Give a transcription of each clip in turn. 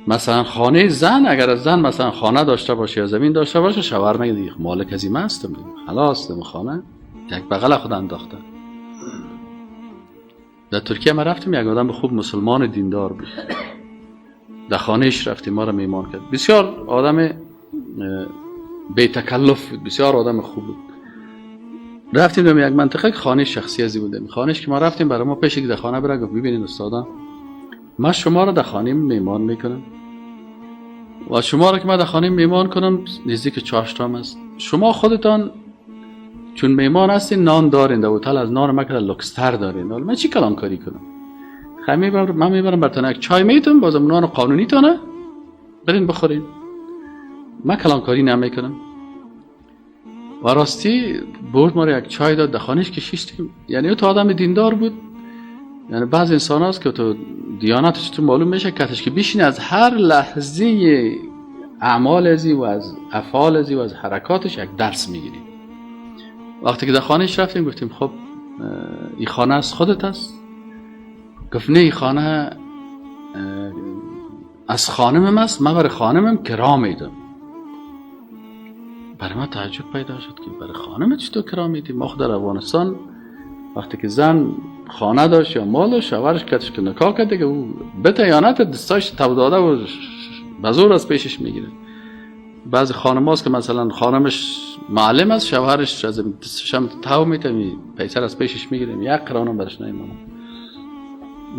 مثلا خانه زن، اگر از زن مثلا خانه داشته باشه یا زمین داشته باشه، شوهر میگه دیگه مالک از این هستم، خلاص دم خانه یک بغل خود انداخته. در ترکیه ما رفتیم، یک آدم خوب مسلمان دیندار بود، در خانهش رفتیم، ما را میمان کرد. بسیار آدم بی تکلف بود، بسیار آدم خوب بود. رفتیم در یک منطقه خانه شخصی ازی بودیم. خانهش که ما رفتیم برای ما پیش در خانه برای گفت ببینید استادا، من شما را در خانه میمان میکنم و شما را که من در خانه میمان کنم نزدیک چاشتام است، شما خودتان چون میمان هستین نان دارین، در هتل از نان ما که لوکستر دارین، من چی کلانکاری کنم؟ من میبرم براتون یک چای میتونم، بازم نان قانونی تونه برین بخورین، من کلانکاری نمیکنم. و راستی برد ما را یک چای داد، در خانهش کشیدیم. یعنی تو آدم دیندار بود. یعنی بعض انسان هست که تو دیانتش تو معلوم میشه کتش که بیشین از هر لحظه اعمال ازی و از افعال ازی و از حرکاتش یک درس میگیری. وقتی که در خانهش رفتیم گفتیم خب این خانه از خودت است؟ گفت نه، این خانه از خانمم است، من برای خانمم کرا میدم. برای من تعجب پیدا شد که برای خانمت چطور کرا میدی؟ ما خود در افغانستان وقتی که زن خانه داشت یا مال داشت، شوهرش کتش که نکاح کرده که او بته یا نه دستاش تو داده و بزور از پیشش میگیره. بعضی خانم هاست که مثلا خانمش معلم است، شوهرش از دستش هم تو میته پیسر از پیشش میگیره، یک قرانم برش نمیمونه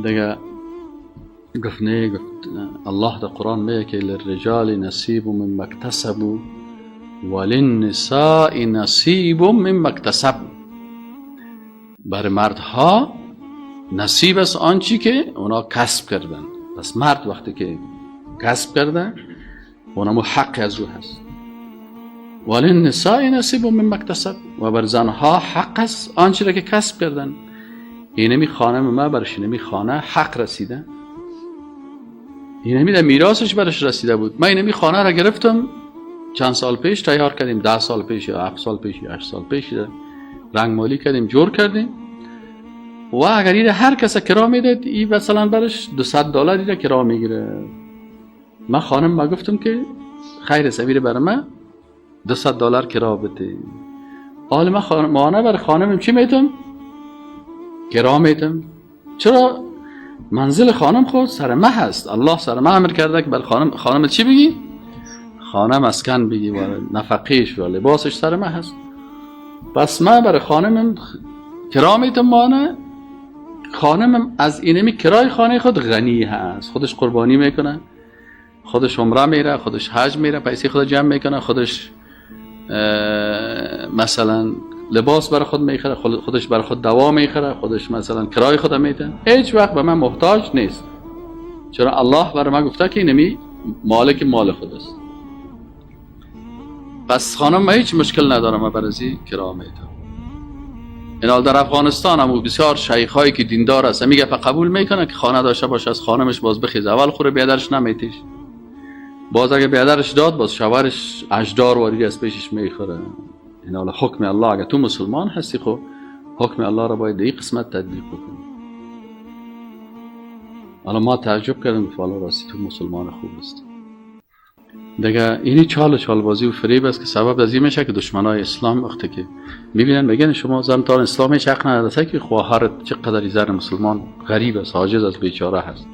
دیگه. گفت نه، گفت الله در قرآن میگه که للرجال نصیب مما اکتسبوا وللنساء نصیب مما اکتسبن. برای مردها نصیب است آنچی که اونا کسب کردن. پس مرد وقتی که کسب کرده اونمو حق از او هست. وللنساء نصیب مما اکتسبن، و بر زنها حق است آنچی را که کسب کردن. اینمی خانم ما برش اینمی خانه حق رسیده، اینمی در میراثش برش رسیده بود. من اینمی خانه را گرفتم چند سال پیش، تیار کردیم 10 سال پیش یا 7 سال پیش یا 8 سال پیش، رنگ مالی کردیم، جور کردیم. و اگر این هر کس کرا میداد، این مثلا برش $200 را کرا میگیره. من خانم ما گفتم که خیر سویر برای من $200 کرا بده. حالا من خانمانه برای خانمم چی میتونم؟ کرا میتونم. چرا؟ منزل خانم خود سر مه هست. الله سر مه امر کرده که برای خانم چی بگی؟ خانه مسکن بگی و نفقهش و لباسش سر مه هست. پس من برای خانمم کرا میتونم. مانه خانمم از اینمی کرای خانه خود غنی هست، خودش قربانی میکنه، خودش عمره میره، خودش حج میره، پیسه خود جمع میکنه، خودش مثلا لباس برای خود میخره، خودش برای خود دوا میخره، خودش مثلا کرای خود میده، هیچ وقت به من محتاج نیست. چرا الله برای من گفته که اینمی مالک مال خود است. پس خانم ما هیچ مشکل نداره، ما برای کرا میده. این در افغانستان هم بسیار شیخایی که دیندار است میگه قبول میکنه که خانه داشته باشه، از خانمش باز بخیز، اول خوره بیادرش نمیتیش، باز اگه بیادرش داد باز شوهرش اجدار واری از پیشش میخوره. این حکم الله، اگه تو مسلمان هستی خب حکم الله را باید این قسمت تطبیق بکنی. حالا ما تعجب کردیم که والا راستی تو مسلمان خوب است دیگه. اینی چالبازی و فریب است که سبب از این میشه که دشمنای اسلام وقتی که میبینن میگن شما زن تا اسلام هیچ حق نداره که خواهرت چقدر زن مسلمان غریب است، عاجز است، بیچاره هست.